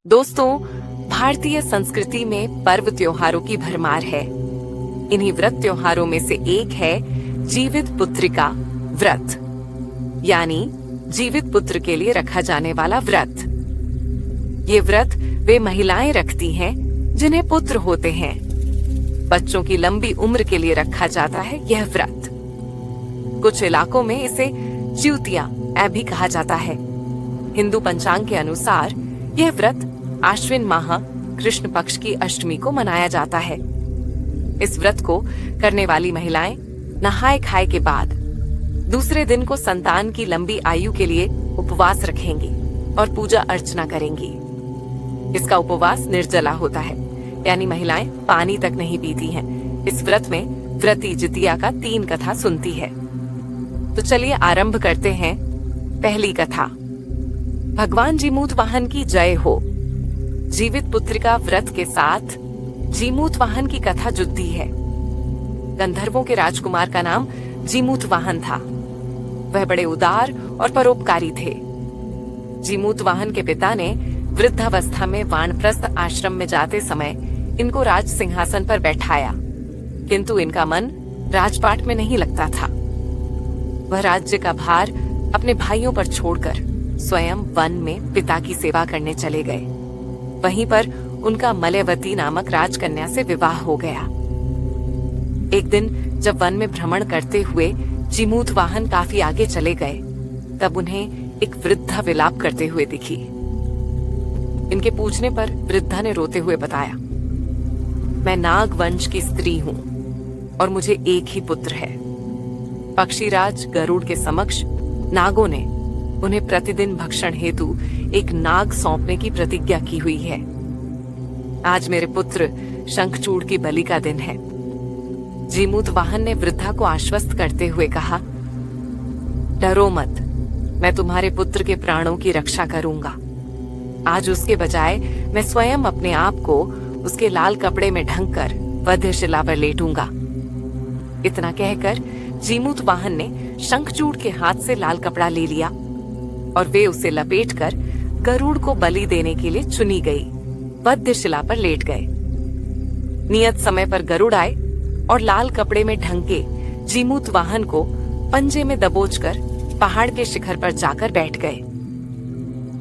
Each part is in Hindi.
दोस्तों, भारतीय संस्कृति में पर्व त्योहारों की भरमार है। इन्हीं व्रत त्योहारों में से एक है जीवित पुत्रिका व्रत, यानी जीवित पुत्र के लिए रखा जाने वाला व्रत। ये व्रत वे महिलाएं रखती हैं जिन्हें पुत्र होते हैं। बच्चों की लंबी उम्र के लिए रखा जाता है यह व्रत। कुछ इलाकों में इसे च्युतिया भी कहा जाता है। हिंदू पंचांग के अनुसार यह व्रत आश्विन माह कृष्ण पक्ष की अष्टमी को मनाया जाता है। इस व्रत को करने वाली महिलाएं नहाए खाए के बाद दूसरे दिन को संतान की लंबी आयु के लिए उपवास रखेंगी और पूजा अर्चना करेंगी। इसका उपवास निर्जला होता है, यानी महिलाएं पानी तक नहीं पीती हैं। इस व्रत में व्रती जितिया का 3 कथा सुनती है। तो चलिए आरंभ करते हैं। पहली कथा, भगवान जीमूत वाहन की जय हो। जीवित पुत्रिका व्रत के साथ जीमूत वाहन की कथा जुड़ती है। गंधर्वों के राजकुमार का नाम जीमूत वाहन था। वह बड़े उदार और परोपकारी थे। जीमूत वाहन के पिता ने वृद्धावस्था में वानप्रस्थ आश्रम में जाते समय इनको राज सिंहासन पर बैठाया, किंतु इनका मन राजपाट में नहीं लगता था। वह राज्य का भार अपने भाइयों पर छोड़कर स्वयं वन में पिता की सेवा करने चले गए। वहीं पर उनका मलयवती नामक राजकन्या से विवाह हो गया। एक दिन जब वन में भ्रमण करते हुए जीमूत वाहन काफी आगे चले गए, तब उन्हें एक वृद्धा विलाप करते हुए दिखी। इनके पूछने पर वृद्धा ने रोते हुए बताया, मैं नाग वंश की स्त्री हूं और मुझे एक ही पुत्र है। पक्षीराज गरुड़ के समक्ष नागों ने उन्हें प्रतिदिन भक्षण हेतु एक नाग सौंपने की प्रतिज्ञा की हुई है। आज मेरे पुत्र शंखचूड़ की बलि का दिन है। जीमूत वाहन ने वृद्धा को आश्वस्त करते हुए कहा, डरो मत, मैं तुम्हारे पुत्र के प्राणों की रक्षा करूंगा। आज उसके बजाय मैं स्वयं अपने आप को उसके लाल कपड़े में ढंककर वध्यशिला पर लेटूंगा। इतना कहकर जीमूत वाहन ने शंखचूड़ के हाथ से लाल कपड़ा ले लिया और वे उसे लपेटकर गरुड़ को बलि देने के लिए चुनी गई वध्यशिला पर लेट गए। नियत समय पर गरुड़ आए और लाल कपड़े में ढंके जीमूत वाहन को पंजे में दबोचकर पहाड़ के शिखर पर जाकर बैठ गए।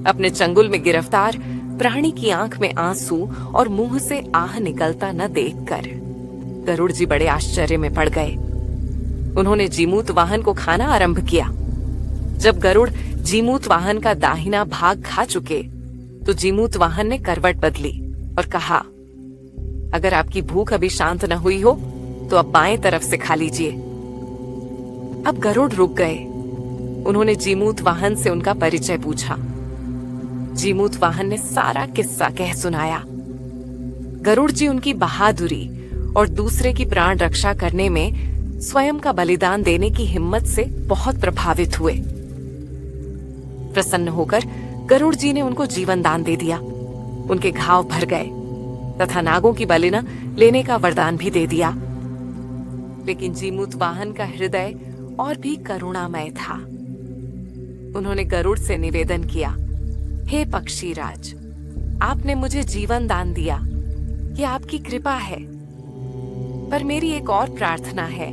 अपने चंगुल में गिरफ्तार प्राणी की आंख में आंसू और मुंह से आह निकलता न देखकर गरुड़ जी बड़े आश्चर्य में पड़ गए। उन्होंने जीमूत वाहन को खाना आरंभ किया। जब गरुड़ जीमूत वाहन का दाहिना भाग खा चुके, तो जीमूत वाहन ने करवट बदली और कहा, अगर आपकी भूख अभी शांत न हुई हो तो अब बाएं तरफ से खा लीजिए। अब गरुड़ रुक गए। उन्होंने जीमूत वाहन से उनका परिचय पूछा। जीमूत वाहन ने सारा किस्सा कह सुनाया। गरुड़ जी उनकी बहादुरी और दूसरे की प्राण रक्षा करने में स्वयं का बलिदान देने की हिम्मत से बहुत प्रभावित हुए। प्रसन्न होकर गरुड़ जी ने उनको जीवन दान दे दिया। उनके घाव भर गए तथा नागों की बलि न लेने का वरदान भी दे दिया। लेकिन जीमूत वाहन का हृदय और भी करुणामय था। उन्होंने गरुड़ से निवेदन किया, हे पक्षीराज, आपने मुझे जीवन दान दिया, ये आपकी कृपा है। पर मेरी एक और प्रार्थना है।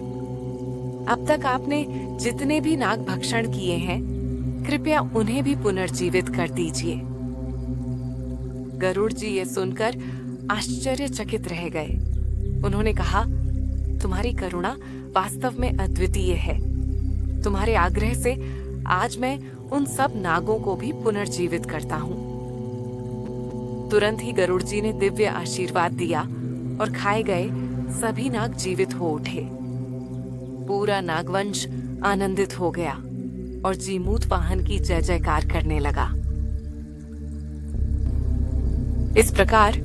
अब तक आपने जितने भी नाग भक्षण किए हैं, कृपया उन्हें भी पुनर्जीवित कर दीजिए। गरुड़ जी ये सुनकर आश्चर्यचकित रह गए। उन्होंने कहा, तुम्हारी करुणा वास्तव में अद्वितीय है। तुम्हारे आग्रह से आज मैं उन सब नागों को भी पुनर्जीवित करता हूँ। तुरंत ही गरुड़ जी ने दिव्य आशीर्वाद दिया और खाए गए सभी नाग जीवित हो उठे। पूरा नागवंश आनंदित हो गया और जीमूत वाहन की जय जयकार करने लगा। इस प्रकार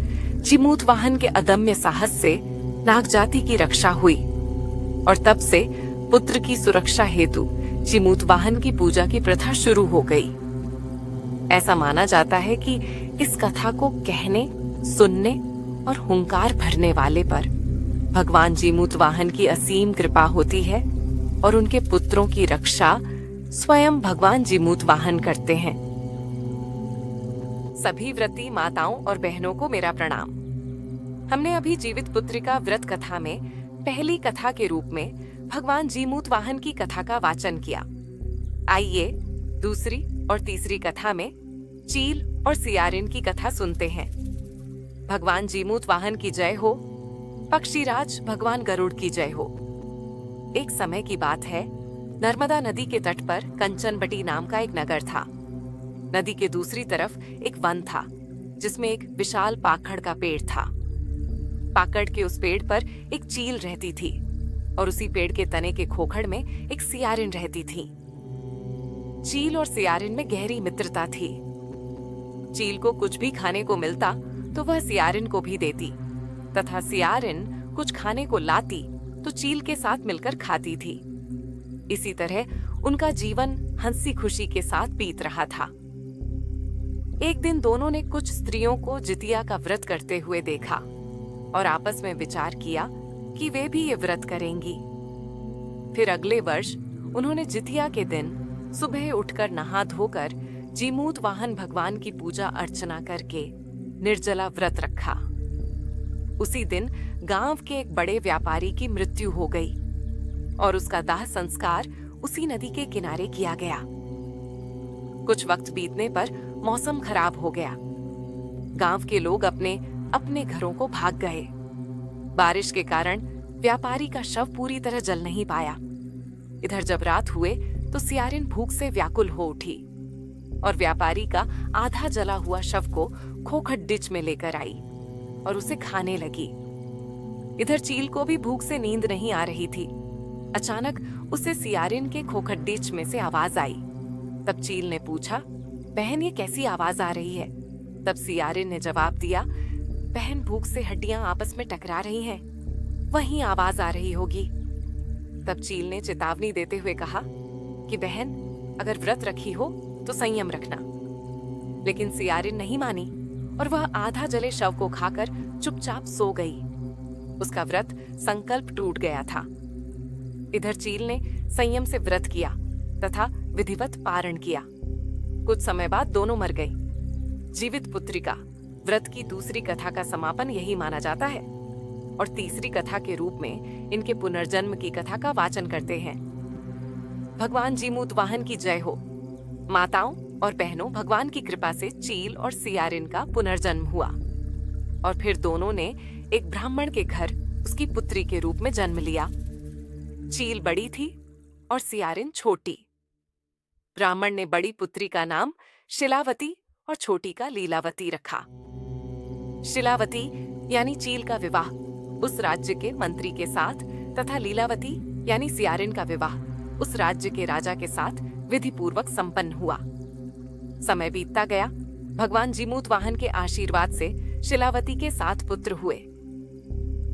जीमूत वाहन के अदम्य साहस से नाग जाति की रक्षा हुई और तब से पुत्र की सुरक्षा हेतु जीमूत वाहन की पूजा की प्रथा शुरू हो गई। ऐसा माना जाता है कि इस कथा को कहने, सुनने और हुंकार भरने वाले पर भगवान जीमूत वाहन की असीम कृपा होती है और उनके पुत्रों की रक्षा स्वयं भगवान जीमूत वाहन करते हैं। सभी व्रती माताओं और बहनों को मेरा प्रणाम। हमने अभी जीवित पुत्रिका व्रत कथा में पहली कथा के रूप में भगवान जीमूत वाहन की कथा का वाचन किया। आइए दूसरी और तीसरी कथा में चील और सियारिन की कथा सुनते हैं। भगवान जीमूत वाहन की जय हो, पक्षीराज भगवान गरुड़ की जय हो। एक समय की बात है, नर्मदा नदी के तट पर कंचनबटी नाम का एक नगर था। नदी के दूसरी तरफ एक वन था जिसमें एक विशाल पाखड़ का पेड़ था। पाकड़ के उस पेड़ पर एक चील रहती थी और उसी पेड़ के तने के खोखड़ में एक सियारिन रहती थी। चील और सियारिन में गहरी मित्रता थी। चील को कुछ भी खाने को मिलता तो वह सियारिन को भी देती, तथा सियारिन कुछ खाने को लाती तो चील के साथ मिलकर खाती थी। इसी तरह उनका जीवन हंसी खुशी के साथ बीत रहा था। एक दिन दोनों ने कुछ स्त्रियों को जितिया का व्रत करते हुए देखा और आपस में विचार किया कि वे भी ये व्रत करेंगी। फिर अगले वर्ष उन्होंने जितिया के दिन सुबह उठकर नहा धोकर जीमूत वाहन भगवान की पूजा अर्चना करके निर्जला व्रत रखा। उसी दिन गांव के एक बड़े व्यापारी की मृत्यु हो गई और उसका दाह संस्कार उसी नदी के किनारे किया गया। कुछ वक्त बीतने पर मौसम खराब हो गया। गांव के लोग अपने अपने घरों को भाग गए। बारिश के कारण व्यापारी का शव पूरी तरह जल नहीं पाया। इधर जब रात हुए तो सियारिन भूख से व्याकुल हो उठी और व्यापारी का आधा जला हुआ शव को खोखट डिच में लेकर आई और उसे खाने लगी। इधर चील को भी भूख से नींद नहीं आ रही थी। अचानक उसे सियारिन के खोखट डिच में से आवाज आई। तब चील ने पूछा, बहन ये कैसी आवाज आ रही है? तब सियारिन ने जवाब दिया, बहन भूख से हड्डियां आपस में टकरा रही हैं, वहीं आवाज आ रही होगी। तब चील ने चेतावनी देते हुए कहा कि बहन अगर व्रत रखी हो तो संयम रखना। लेकिन सियारिन नहीं मानी और वह आधा जले शव को खाकर चुपचाप सो गई। उसका व्रत संकल्प टूट गया था। इधर चील ने संयम से व्रत किया तथा विधिवत पारण किया। कुछ समय बाद दोनों मर गई। जीवित पुत्रिका व्रत की दूसरी कथा का समापन यही माना जाता है और तीसरी कथा के रूप में इनके पुनर्जन्म की कथा का वाचन करते हैं। भगवान जीमूत वाहन की जय हो। माताओं और बहनों, भगवान की कृपा से चील और सियारिन का पुनर्जन्म हुआ और फिर दोनों ने एक ब्राह्मण के घर उसकी पुत्री के रूप में जन्म लिया। चील बड़ी थी और सियारिन छोटी। ब्राह्मण ने बड़ी पुत्री का नाम शिलावती और छोटी का लीलावती रखा। शिलावती यानी चील का विवाह उस राज्य के मंत्री के साथ तथा लीलावती यानी सियारिन का विवाह उस राज्य के राजा के साथ विधि पूर्वक संपन्न हुआ। समय बीतता गया। भगवान जीमूत वाहन के आशीर्वाद से शिलावती के 7 पुत्र हुए।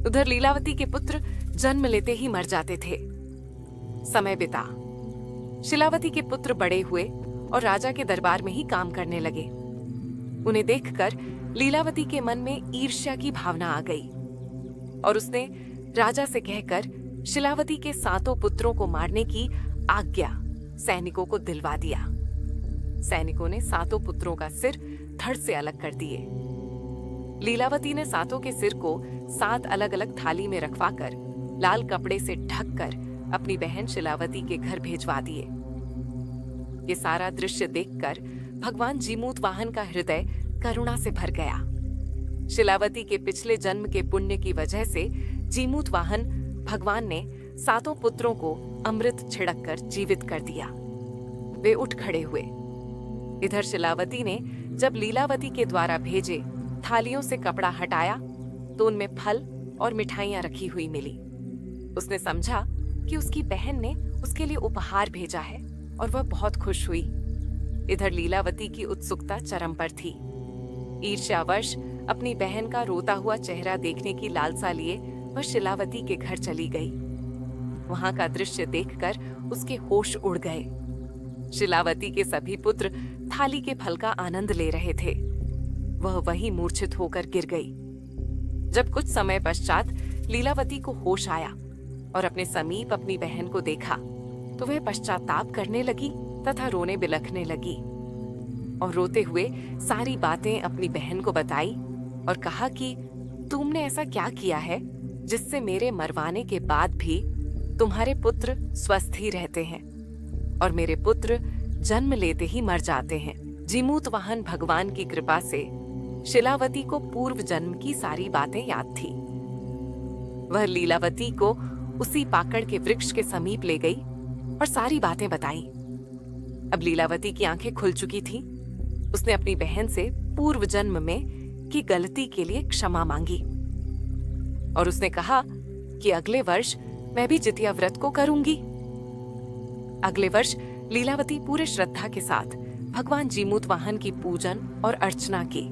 उधर लीलावती के पुत्र जन्म लेते ही मर जाते थे। समय बिता। शिलावती के पुत्र बड़े हुए और राजा के दरबार में ही काम करने लगे। उन्हें देखकर लीलावती के मन में ईर्ष्या की भावना आ गई और उसने राजा से कहकर शिलावती के 7 पुत्रों को मारने की आज्ञा सैनिकों को दिलवा दिया। सैनिकों ने 7 पुत्रों का सिर धड़ से अलग कर दिए। लीलावती ने 7 के सिर को 7 अलग अलग थाली में रखवाकर लाल कपड़े से ढककर अपनी बहन शिलावती के घर भेजवा दिए। ये सारा दृश्य देखकर भगवान जीमूत वाहन का हृदय करुणा से भर गया। शिलावती के पिछले जन्म के पुण्य की वजह से जीमूत वाहन भगवान ने 7 पुत्रों को अमृत छिड़क कर जीवित कर दिया। वे उठ खड़े हुए। इधर शिलावती ने जब लीलावती के द्वारा भेजे थालियों से कपड़ा हटाया तो उनमें फल और मिठाइयां रखी हुई मिली। उसने समझा कि उसकी बहन ने उसके लिए उपहार भेजा है और वह बहुत खुश हुई। इधर लीलावती की उत्सुकता चरम पर थी। ईर्ष्यावश अपनी बहन का रोता हुआ चेहरा देखने की लालसा लिए वह शिलावती के घर चली गई। वहां का दृश्य देखकर उसके होश उड़ गए। शिलावती के सभी पुत्र थाली के फल का आनंद ले रहे थे। वह वहीं मूर्छित होकर गिर गई। जब कुछ समय पश्चात लीलावती को होश आया और अपने समीप अपनी बहन को देखा तो वह पश्चाताप करने लगी तथा रोने बिलखने लगी। और रोते हुए सारी बातें अपनी बहन को बताई और कहा कि तुमने ऐसा क्या किया है जिससे मेरे मरवाने के बाद भी तुम्हारे पुत्र स्वस्थ ही रहते हैं और मेरे पुत्र जन्म लेते ही मर जाते हैं। जीमूतवाहन भगवान की कृपा से शिलावती को पूर्व जन्म की सारी बातें याद थी। वह लीलावती को उसी पाकड़ के वृक्ष के समीप ले गई और सारी बातें बताई। अब लीलावती की आंखें खुल चुकी थीं। उसने अपनी बहन से पूर्व जन्म में की गलती के लिए क्षमा मांगी और उसने कहा कि अगले वर्ष मैं भी जितिया व्रत को करूंगी। अगले वर्ष लीलावती पूरे श्रद्धा के साथ भगवान जीमूतवाहन की पूजन और अर्चना की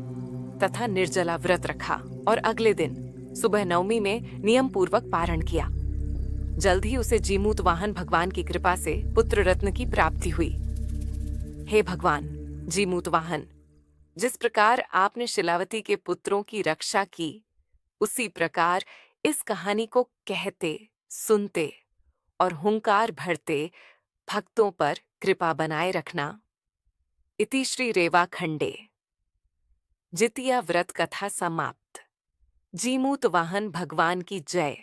तथा निर्जला व्रत रखा और अगले दिन सुबह नवमी में नियम पूर्वक पारण किया। जल्द ही उसे जीमूतवाहन भगवान की कृपा से पुत्र रत्न की प्राप्ति हुई। हे भगवान जीमूतवाहन, जिस प्रकार आपने शिलावती के पुत्रों की रक्षा की, उसी प्रकार इस कहानी को कहते, सुनते और हुंकार भरते भक्तों पर कृपा बनाए रखना। इति श्री रेवा खंडे जितिया व्रत कथा समाप्त। जीमूतवाहन भगवान की जय।